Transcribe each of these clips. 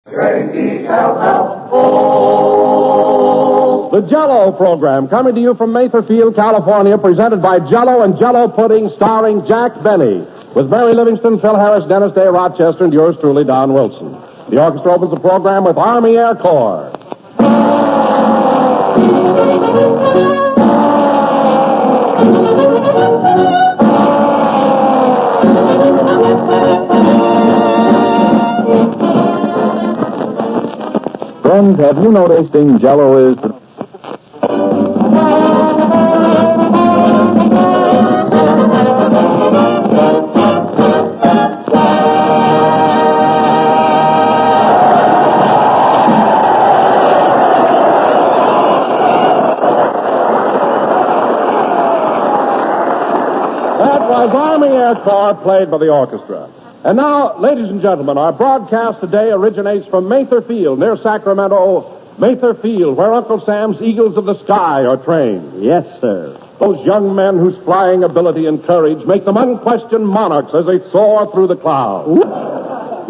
The Jell program, coming to you from Matherfield, California, presented by Jell and Jell Pudding, starring Jack Benny, with Mary Livingston, Phil Harris, Dennis Day, Rochester, and yours truly, Don Wilson. The orchestra opens the program with Army Air Corps. Friends, have you noticed Jell-O is... That was Army Air Corps, played by the orchestra. And now, ladies and gentlemen, our broadcast today originates from Matherfield, near Sacramento. Matherfield, where Uncle Sam's Eagles of the Sky are trained. Yes, sir. Those young men whose flying ability and courage make them unquestioned monarchs as they soar through the clouds.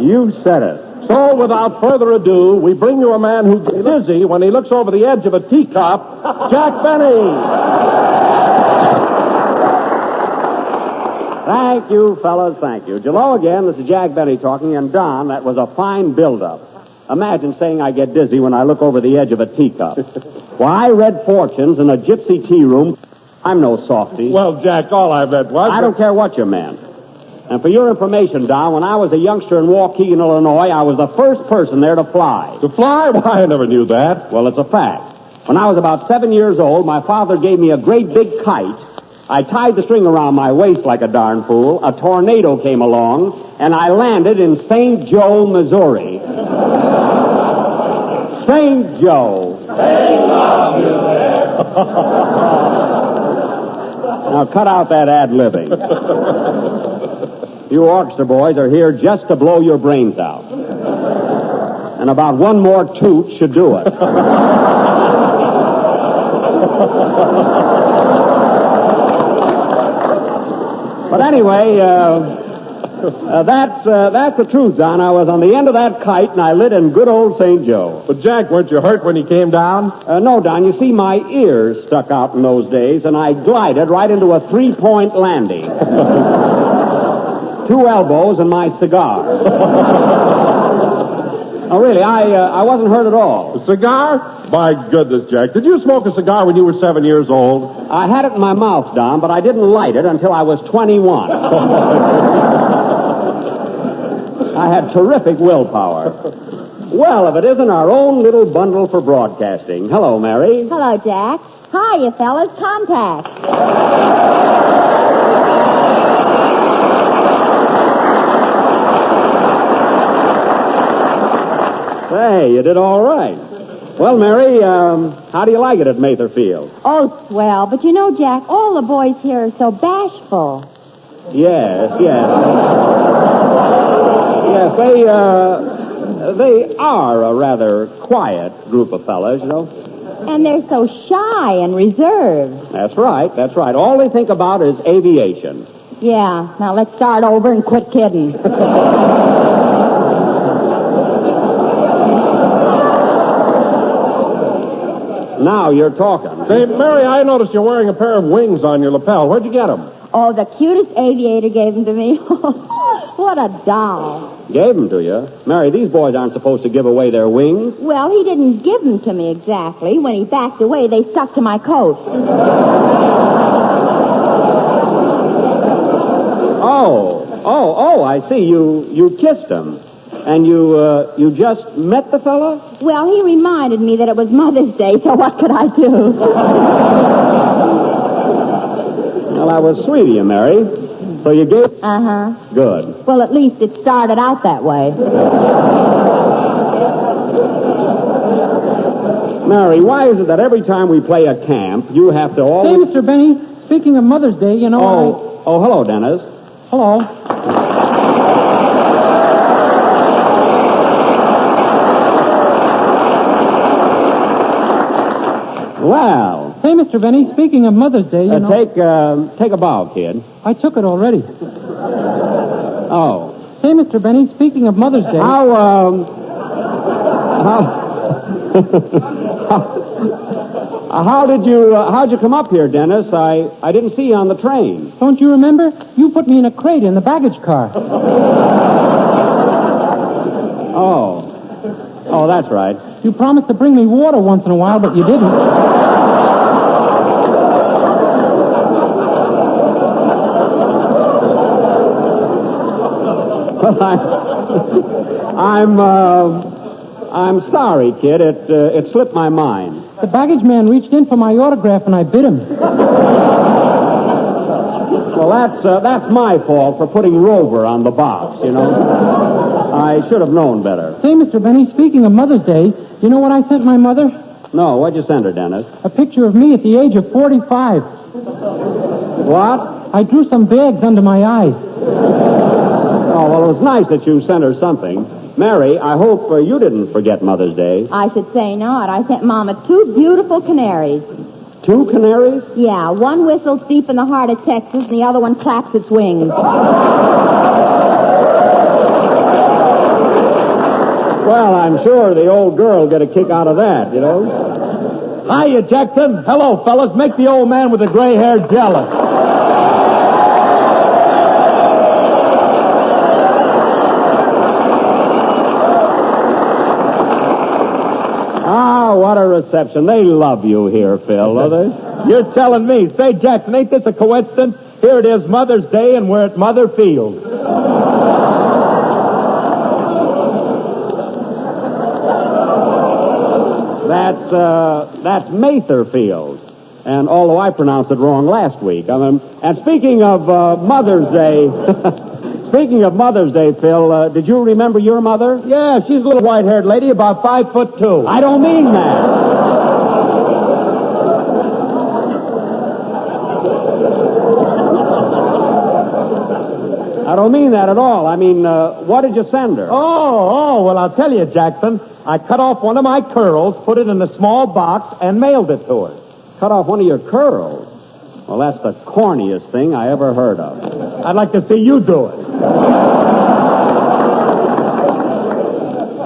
You said it. So, without further ado, we bring you a man who gets dizzy when he looks over the edge of a teacup, Jack Benny. Thank you, fellas, thank you. Hello again, this is Jack Benny talking, and Don, that was a fine build-up. Imagine saying I get dizzy when I look over the edge of a teacup. Why, I read fortunes in a gypsy tea room. I'm no softy. Well, Jack, all I meant was... I don't care what you meant. And for your information, Don, when I was a youngster in Waukegan, Illinois, I was the first person there to fly. To fly? Why, I never knew that. Well, it's a fact. When I was about 7 years old, my father gave me a great big kite. I tied the string around my waist like a darn fool. A tornado came along, and I landed in St. Joe, Missouri. St. Joe. They love you there. Now, cut out that ad-libbing. You orchestra boys are here just to blow your brains out. And about one more toot should do it. But anyway, that's the truth, Don. I was on the end of that kite, and I lit in good old St. Joe. But, Jack, weren't you hurt when you came down? No, Don. You see, my ears stuck out in those days, and I glided right into a three-point landing. 2 elbows and my cigar. Oh, really, I wasn't hurt at all. A cigar? My goodness, Jack. Did you smoke a cigar when you were 7 years old? I had it in my mouth, Don, but I didn't light it until I was 21. I had terrific willpower. Well, if it isn't our own little bundle for broadcasting. Hello, Mary. Hello, Jack. Hi, you fellas. Contact. Hey, you did all right. Well, Mary, how do you like it at Matherfield? Oh, swell. But you know, Jack, all the boys here are so bashful. Yes. Yes, they are a rather quiet group of fellas, you know. And they're so shy and reserved. That's right. All they think about is aviation. Yeah. Now, let's start over and quit kidding. Now you're talking. Say, Mary, I noticed you're wearing a pair of wings on your lapel. Where'd you get them? Oh, the cutest aviator gave them to me. What a doll. Gave them to you? Mary, these boys aren't supposed to give away their wings. Well, he didn't give them to me exactly. When he backed away, they stuck to my coat. Oh, I see. You kissed him. And you just met the fella? Well, he reminded me that it was Mother's Day, so what could I do? Well, that was sweet of you, Mary. So you gave... Uh-huh. Good. Well, at least it started out that way. Mary, why is it that every time we play a camp, you have to always... Hey, Mr. Benny, speaking of Mother's Day, you know... Oh, hello, Dennis. Hello. Well. Hey, Mr. Benny, speaking of Mother's Day, you know... Take a bow, kid. I took it already. Oh. Hey, Mr. Benny, speaking of Mother's Day... How, How'd you come up here, Dennis? I didn't see you on the train. Don't you remember? You put me in a crate in the baggage car. Oh, that's right. You promised to bring me water once in a while, but you didn't. Well, I'm sorry, kid. It slipped my mind. The baggage man reached in for my autograph and I bit him. Well, that's my fault for putting Rover on the box, you know. I should have known better. Say, Mr. Benny, speaking of Mother's Day, you know what I sent my mother? No, what'd you send her, Dennis? A picture of me at the age of 45. What? I drew some bags under my eyes. Oh, well, it was nice that you sent her something. Mary, I hope you didn't forget Mother's Day. I should say not. I sent Mama 2 beautiful canaries. 2 canaries? Yeah, one whistles deep in the heart of Texas, and the other one claps its wings. Well, I'm sure the old girl will get a kick out of that, you know. Hiya, Jackson. Hello, fellas. Make the old man with the gray hair jealous. What a reception. They love you here, Phil, don't they? You're telling me. Say, Jackson, ain't this a coincidence? Here it is, Mother's Day, and we're at Mother Field. That's Mather Field. And although I pronounced it wrong last week. And speaking of Mother's Day... Speaking of Mother's Day, Phil, did you remember your mother? Yeah, she's a little white-haired lady, about 5'2". I don't mean that. I don't mean that at all. I mean, what did you send her? Oh, well, I'll tell you, Jackson. I cut off one of my curls, put it in a small box, and mailed it to her. Cut off one of your curls? Well, that's the corniest thing I ever heard of. I'd like to see you do it.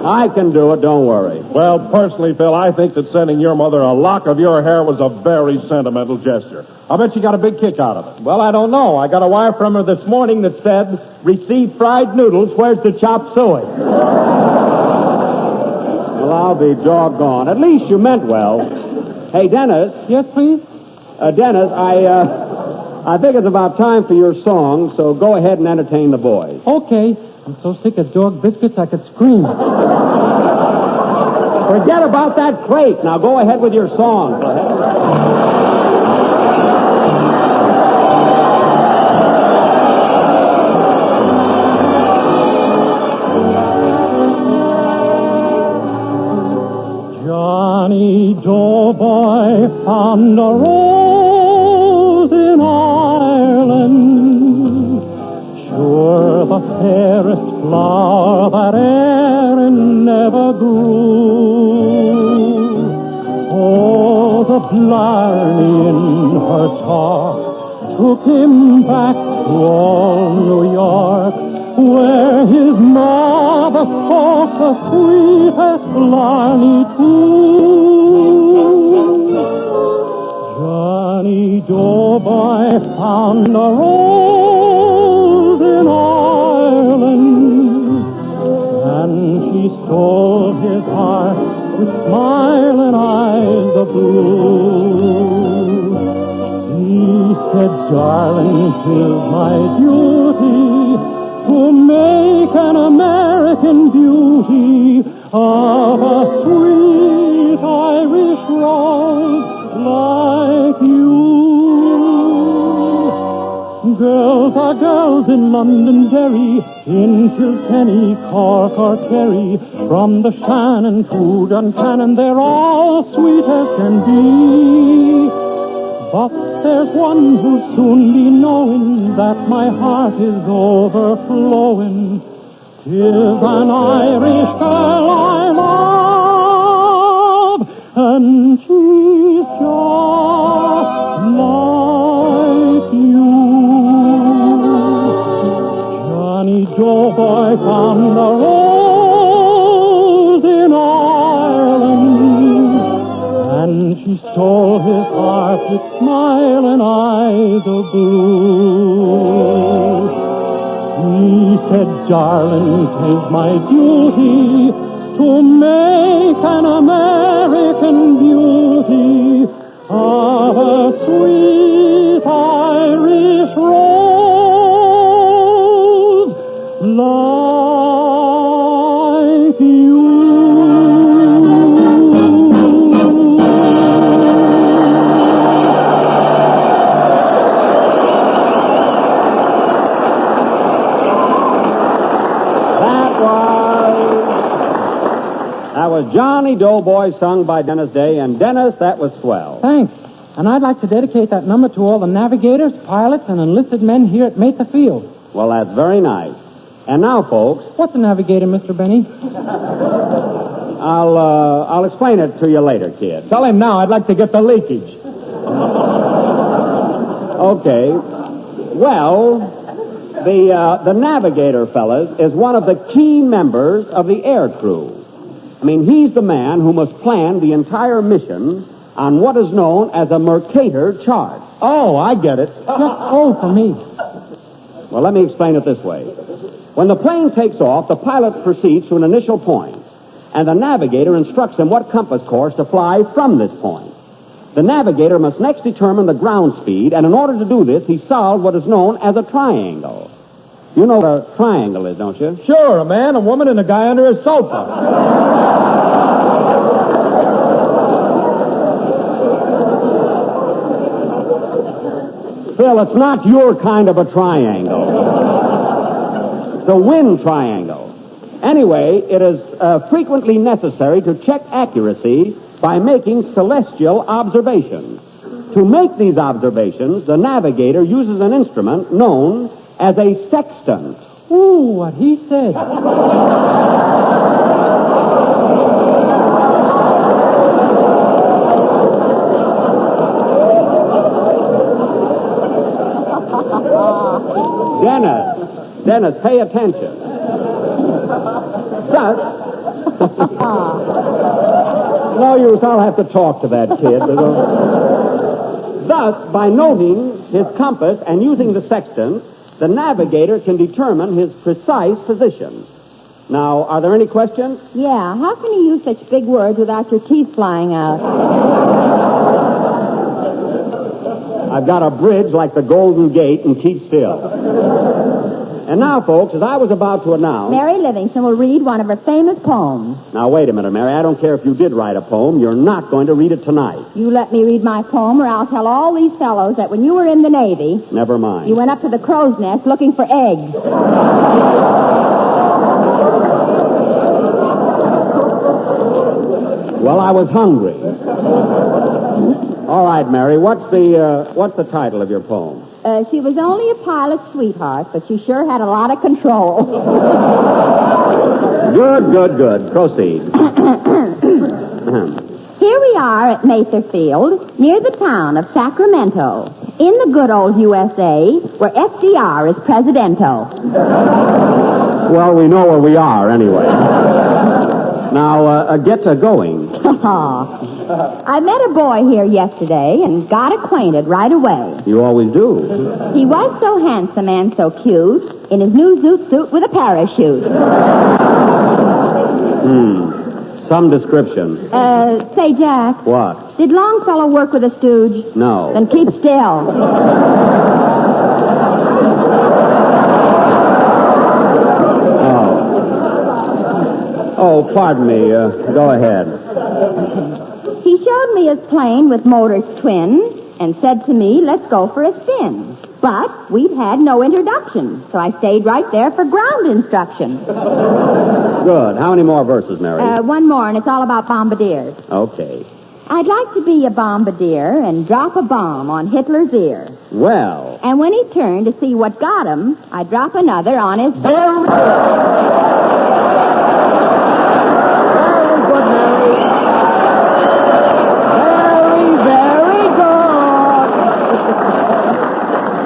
I can do it, don't worry. Well, personally, Phil, I think that sending your mother a lock of your hair was a very sentimental gesture. I bet you got a big kick out of it. Well, I don't know. I got a wire from her this morning that said, "Received fried noodles. Where's the chop suey?" Well, I'll be doggone. At least you meant well. Hey, Dennis. Yes, please? Dennis, I think it's about time for your song, so go ahead and entertain the boys. Okay. I'm so sick of dog biscuits I could scream. Forget about that crate. Now go ahead with your song. Go ahead. Johnny Doughboy found a rose in Ireland, sure the fairest flower that Erin never grew. Oh, the blarney in her talk took him back to old New York, where his mother spoke the sweetest blarney too. Johnny Doughboy found a rose in Ireland, and she stole his heart with smiling eyes of blue. He said, "Darling, 'tis my duty to make an American beauty of a sweet Irish rose like you." Girls are girls in Londonderry, in Kilkenny, Cork or Kerry, from the Shannon to Duncannon, they're all sweet as can be. But there's one who'll soon be knowing that my heart is overflowing. 'Tis an Irish girl I love, and she's just like you. Johnny Doughboy found a rose in She stole his heart with smile and eyes of blue. He said, darling, 'tis my duty to make an American beauty of a sweet Irish rose like you. That was Johnny Doughboy, sung by Dennis Day, and Dennis, that was swell. Thanks. And I'd like to dedicate that number to all the navigators, pilots, and enlisted men here at Mesa Field. Well, that's very nice. And now, folks, What's a navigator, Mr. Benny? I'll explain it to you later, kid. Tell him now. I'd like to get the leakage. Okay. Well, the navigator, fellas, is one of the key members of the air crew. I mean, he's the man who must plan the entire mission on what is known as a Mercator chart. Oh, I get it. Just hold for me. Well, let me explain it this way. When the plane takes off, the pilot proceeds to an initial point, and the navigator instructs him what compass course to fly from this point. The navigator must next determine the ground speed, and in order to do this, he solves what is known as a triangle. You know what a triangle is, don't you? Sure, a man, a woman, and a guy under a sofa. Phil, it's not your kind of a triangle. It's a wind triangle. Anyway, it is frequently necessary to check accuracy by making celestial observations. To make these observations, the navigator uses an instrument known as a sextant. Ooh, what he said. Dennis, pay attention. Thus, no use, I'll have to talk to that kid. Thus, by noting his compass and using the sextant, the navigator can determine his precise position. Now, are there any questions? Yeah, how can you use such big words without your teeth flying out? I've got a bridge like the Golden Gate and keep still. And now, folks, as I was about to announce... Mary Livingston will read one of her famous poems. Now, wait a minute, Mary. I don't care if you did write a poem. You're not going to read it tonight. You let me read my poem, or I'll tell all these fellows that when you were in the Navy... Never mind. You went up to the crow's nest looking for eggs. Well, I was hungry. All right, Mary, what's the title of your poem? She was only a pilot's sweetheart, but she sure had a lot of control. Good. Proceed. Here we are at Mesa Field, near the town of Sacramento, in the good old USA, where FDR is presidento. Well, we know where we are, anyway. Now, get to going. I met a boy here yesterday and got acquainted right away. You always do. He was so handsome and so cute in his new zoot suit with a parachute. Some description. Say, Jack. What? Did Longfellow work with a stooge? No. Then keep still. Oh, pardon me. Go ahead. He showed me his plane with motors twin and said to me, let's go for a spin. But we'd had no introduction, so I stayed right there for ground instruction. Good. How many more verses, Mary? One more, and it's all about bombardiers. Okay. I'd like to be a bombardier and drop a bomb on Hitler's ear. Well. And when he turned to see what got him, I'd drop another on his... Very good, Mary. Very good.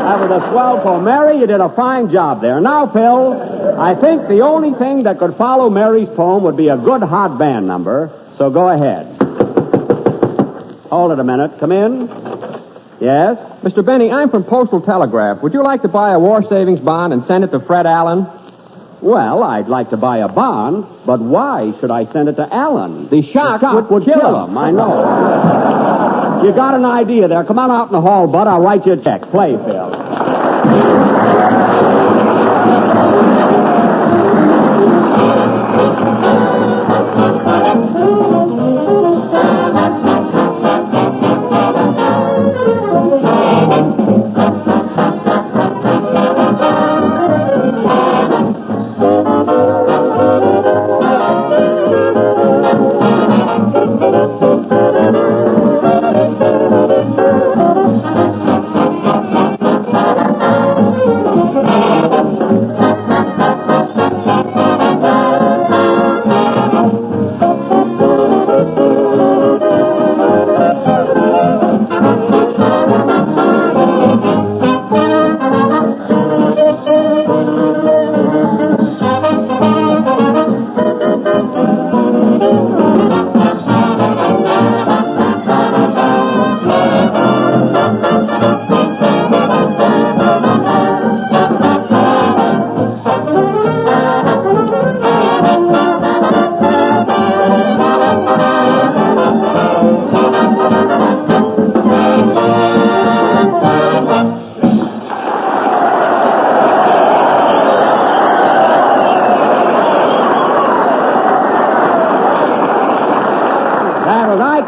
That was a swell poem. Mary, you did a fine job there. Now, Phil, I think the only thing that could follow Mary's poem would be a good hot band number, so go ahead. Hold it a minute. Come in. Yes? Mr. Benny, I'm from Postal Telegraph. Would you like to buy a war savings bond and send it to Fred Allen? Well, I'd like to buy a bond, but why should I send it to Allen? The shock would kill him. I know. You got an idea there. Come on out in the hall, Bud. I'll write you a check. Play, Phil.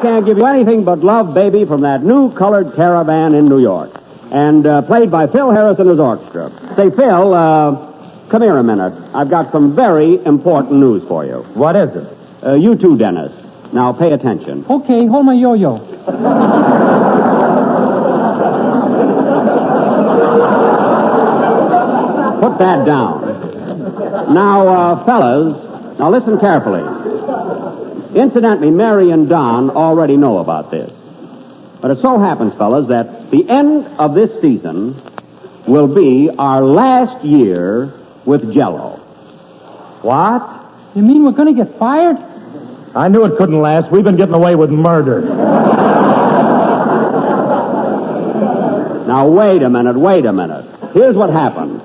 Can't give you anything but love, baby, from that new colored caravan in New York. And played by Phil Harris and his orchestra. Say, Phil, come here a minute. I've got some very important news for you. What is it? You too, Dennis. Now, pay attention. Okay, hold my yo-yo. Put that down. Now, fellas, now listen carefully. Incidentally, Mary and Don already know about this. But it so happens, fellas, that the end of this season will be our last year with Jell-O. What? You mean we're going to get fired? I knew it couldn't last. We've been getting away with murder. Now, wait a minute. Here's what happened.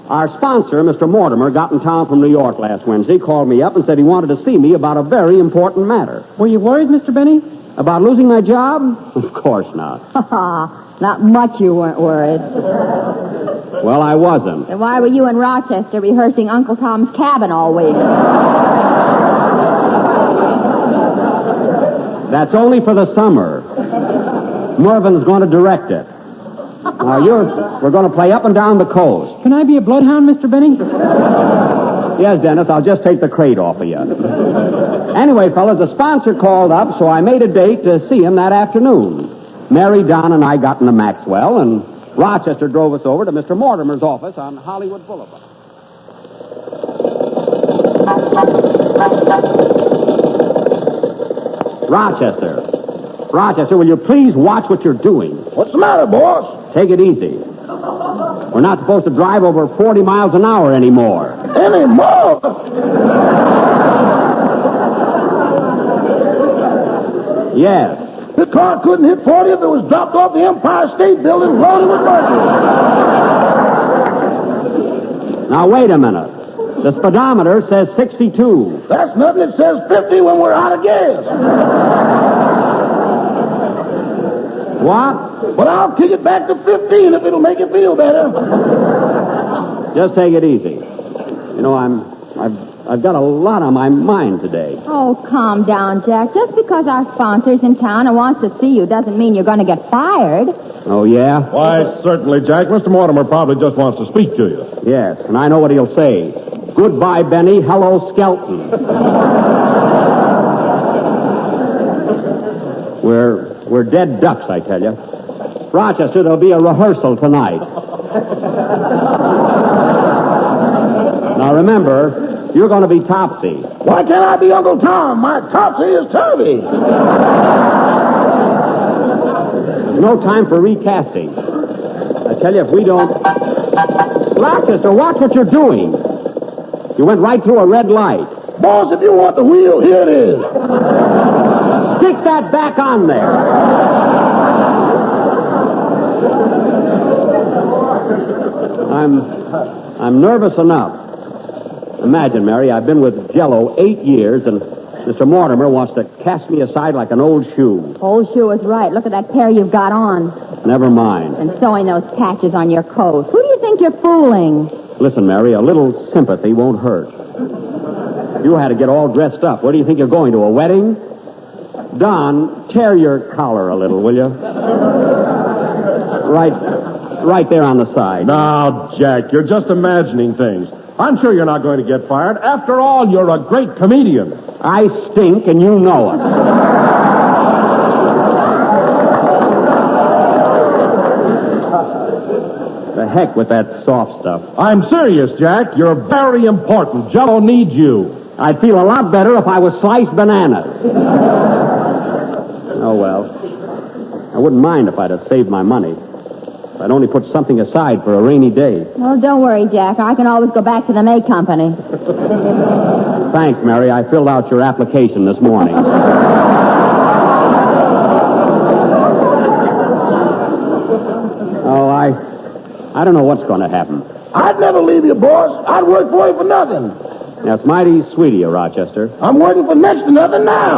Our sponsor, Mr. Mortimer, got in town from New York last Wednesday, called me up and said he wanted to see me about a very important matter. Were you worried, Mr. Benny? About losing my job? Of course not. Not much you weren't worried. Well, I wasn't. Then why were you in Rochester rehearsing Uncle Tom's Cabin all week? That's only for the summer. Mervin's going to direct it. Now, we're going to play up and down the coast. Can I be a bloodhound, Mr. Benny? Yes, Dennis, I'll just take the crate off of you. Anyway, fellas, the sponsor called up, so I made a date to see him that afternoon. Mary, Don, and I got into Maxwell, and Rochester drove us over to Mr. Mortimer's office on Hollywood Boulevard. Rochester, will you please watch what you're doing? What's the matter, boss? Take it easy. We're not supposed to drive over 40 miles an hour anymore. Anymore? Yes. The car couldn't hit 40 if it was dropped off the Empire State Building loaded with mercury. Now, wait a minute. The speedometer says 62. That's nothing. It says 50 when we're out of gas. What? But I'll kick it back to 15 if it'll make you feel better. Just take it easy. You know, I've got a lot on my mind today. Oh, calm down, Jack. Just because our sponsor's in town and wants to see you doesn't mean you're going to get fired. Oh, yeah? Why, certainly, Jack. Mr. Mortimer probably just wants to speak to you. Yes, and I know what he'll say. Goodbye, Benny. Hello, Skelton. We're dead ducks, I tell you. Rochester, there'll be a rehearsal tonight. Now, remember, you're going to be Topsy. Why can't I be Uncle Tom? My Topsy is Turvy. No time for recasting. I tell you, if we don't... Rochester, watch what you're doing. You went right through a red light. Boss, if you want the wheel, here it is. Stick that that back on there. I'm nervous enough. Imagine, Mary, I've been with Jello 8 years, and Mr. Mortimer wants to cast me aside like an old shoe. Old shoe is right. Look at that pair you've got on. Never mind. And sewing those patches on your coat. Who do you think you're fooling? Listen, Mary, a little sympathy won't hurt. You had to get all dressed up. Where do you think you're going, to a wedding? Don, tear your collar a little, will you? Right there on the side. Now, Jack, you're just imagining things. I'm sure you're not going to get fired. After all, you're a great comedian. I stink, and you know it. The heck with that soft stuff. I'm serious, Jack. You're very important. Jello needs you. I'd feel a lot better if I was sliced bananas. Oh, well. I wouldn't mind if I'd have saved my money. If I'd only put something aside for a rainy day. Oh, don't worry, Jack. I can always go back to the May Company. Thanks, Mary. I filled out your application this morning. Oh, I don't know what's going to happen. I'd never leave you, boss. I'd work for you for nothing. That's mighty sweet of you, Rochester. I'm working for next to nothing now.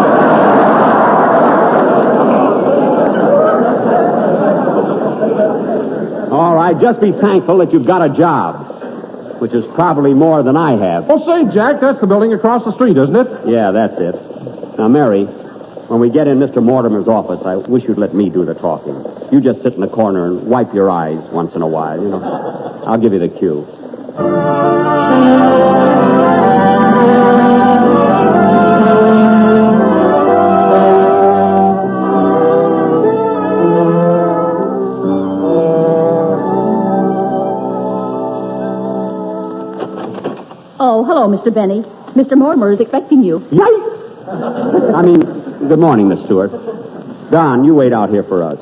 All right, just be thankful that you've got a job, which is probably more than I have. Well, say, Jack, that's the building across the street, isn't it? Yeah, that's it. Now, Mary, when we get in Mr. Mortimer's office, I wish you'd let me do the talking. You just sit in the corner and wipe your eyes once in a while, you know. I'll give you the cue. Oh, hello, Mr. Benny. Mr. Mortimer is expecting you. Good morning, Miss Stewart. Don, you wait out here for us.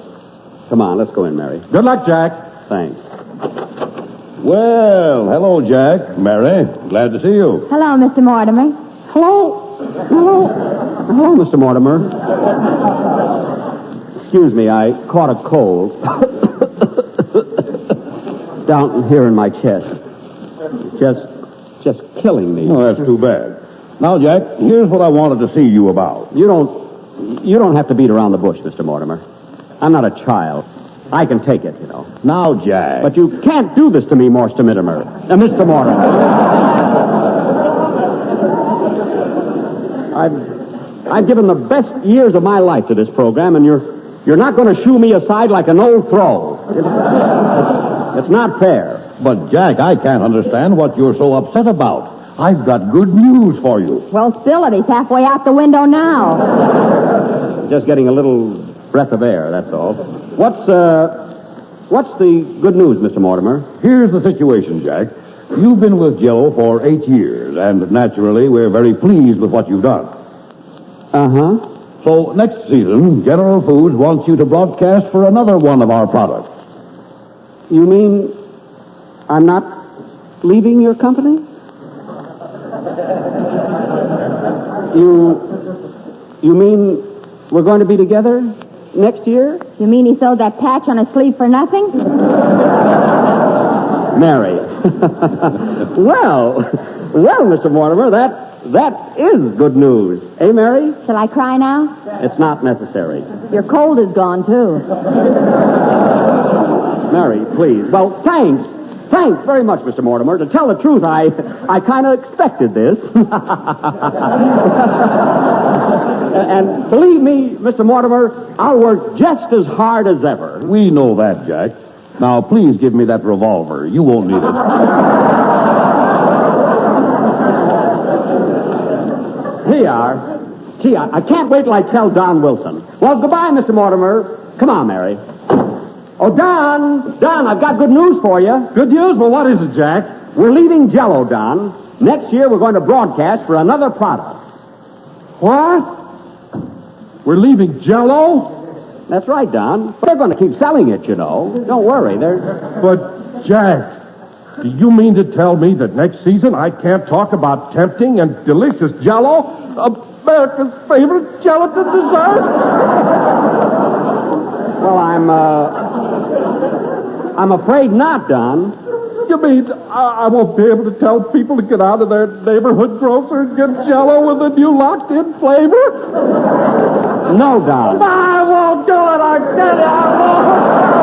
Come on, let's go in, Mary. Good luck, Jack. Thanks. Well, hello, Jack. Mary, glad to see you. Hello, Mr. Mortimer. Hello, Mr. Mortimer. Excuse me, I caught a cold. Down here in my chest. Just killing me. Oh, that's too bad. Now, Jack, here's what I wanted to see you about. You don't have to beat around the bush, Mr. Mortimer. I'm not a child. I can take it, you know. Now, Jack. But you can't do this to me, Mr. Mortimer. I've given the best years of my life to this program, and you're not going to shoo me aside like an old throw. It's not fair. But, Jack, I can't understand what you're so upset about. I've got good news for you. Well, spill it. He's halfway out the window now. Just getting a little breath of air, that's all. What's the good news, Mr. Mortimer? Here's the situation, Jack. You've been with Jell for 8 years, and naturally, we're very pleased with what you've done. Uh-huh. So, next season, General Foods wants you to broadcast for another one of our products. You mean I'm not leaving your company? You mean we're going to be together next year? You mean he sewed that patch on his sleeve for nothing? Mary. Well, Mr. Mortimer, that is good news. Eh, Mary? Shall I cry now? It's not necessary. Your cold is gone, too. Mary, please. Well, thanks. Thanks very much, Mr. Mortimer. To tell the truth, I kind of expected this. And believe me, Mr. Mortimer, I'll work just as hard as ever. We know that, Jack. Now, please give me that revolver. You won't need it. Here you are. Gee, I can't wait till I tell Don Wilson. Well, goodbye, Mr. Mortimer. Come on, Mary. Oh, Don, I've got good news for you. Good news? Well, what is it, Jack? We're leaving Jell-O, Don. Next year, we're going to broadcast for another product. What? We're leaving Jell-O? That's right, Don. But they're going to keep selling it, you know. Don't worry. But, Jack, Do you mean to tell me that next season I can't talk about tempting and delicious Jell-O, America's favorite gelatin dessert? Well, I'm afraid not, Don. You mean I won't be able to tell people to get out of their neighborhood grocer and get Jell-O with a new locked-in flavor? No, Don. I won't do it, I tell you, I won't.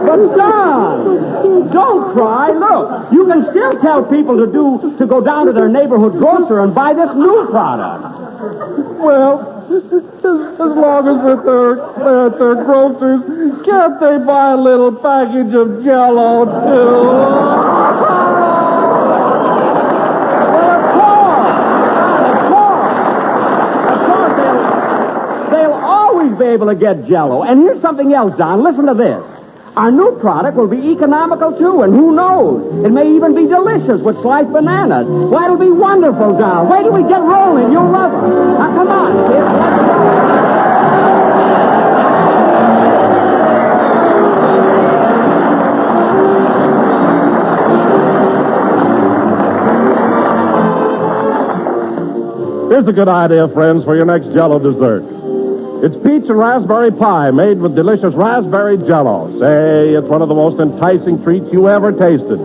But, Don, don't cry. Look, you can still tell people to go down to their neighborhood grocer and buy this new product. Well, as long as they're at their grocers, can't they buy a little package of Jell-O, too? They'll always be able to get Jell-O. And here's something else, Don. Listen to this. Our new product will be economical, too, and who knows? It may even be delicious with sliced bananas. Why, it'll be wonderful, Don. Wait till we get rolling. You'll love it. Now, come on, kid. Here's a good idea, friends, for your next Jell-O dessert. It's peach and raspberry pie made with delicious raspberry Jell-O. Say, it's one of the most enticing treats you ever tasted.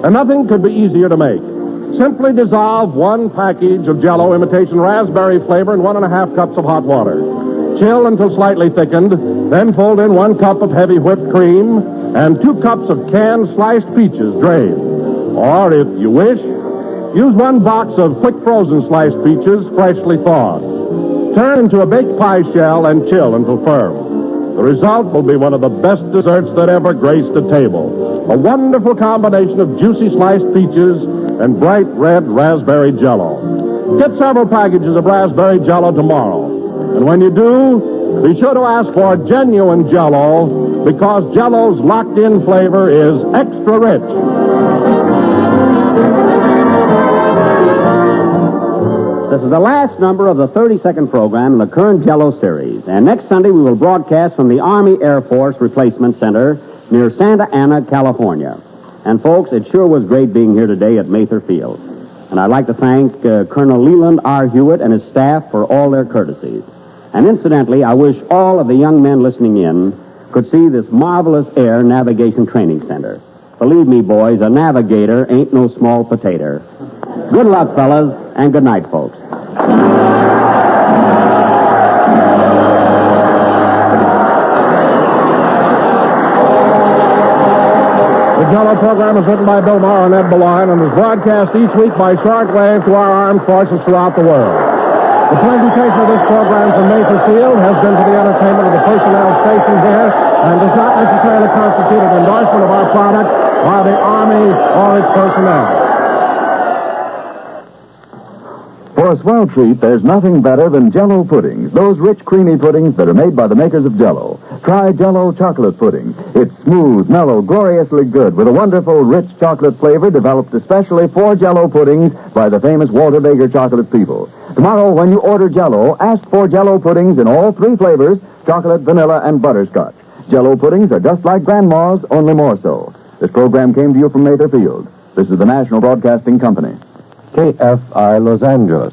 And nothing could be easier to make. Simply dissolve one package of Jell-O imitation raspberry flavor in 1.5 cups of hot water. Chill until slightly thickened, then fold in 1 cup of heavy whipped cream and 2 cups of canned sliced peaches drained. Or, if you wish, use 1 box of quick frozen sliced peaches freshly thawed. Turn into a baked pie shell and chill until firm. The result will be one of the best desserts that ever graced a table. A wonderful combination of juicy sliced peaches and bright red raspberry Jell-O. Get several packages of raspberry Jell-O tomorrow. And when you do, be sure to ask for genuine Jell-O, because Jell-O's locked-in flavor is extra rich. This is the last number of the 32nd program in the current Jell-O series. And next Sunday we will broadcast from the Army Air Force Replacement Center near Santa Ana, California. And, folks, it sure was great being here today at Mather Field. And I'd like to thank Colonel Leland R. Hewitt and his staff for all their courtesies. And incidentally, I wish all of the young men listening in could see this marvelous Air Navigation Training Center. Believe me, boys, a navigator ain't no small potato. Good luck, fellas, and good night, folks. The Jell-O program is written by Bill Maher and Ed Beline and is broadcast each week by shortwave to our armed forces throughout the world. The presentation of this program from Mather Field has been to the entertainment of the personnel stationed here and does not necessarily constitute an endorsement of our product by the Army or its personnel. For a swell treat, there's nothing better than Jell-O puddings, those rich, creamy puddings that are made by the makers of Jell-O. Try Jell-O chocolate pudding. It's smooth, mellow, gloriously good, with a wonderful, rich chocolate flavor developed especially for Jell-O puddings by the famous Walter Baker chocolate people. Tomorrow, when you order Jell-O, ask for Jell-O puddings in all 3 flavors, chocolate, vanilla, and butterscotch. Jell-O puddings are just like Grandma's, only more so. This program came to you from Mather Field. This is the National Broadcasting Company. KFI Los Angeles.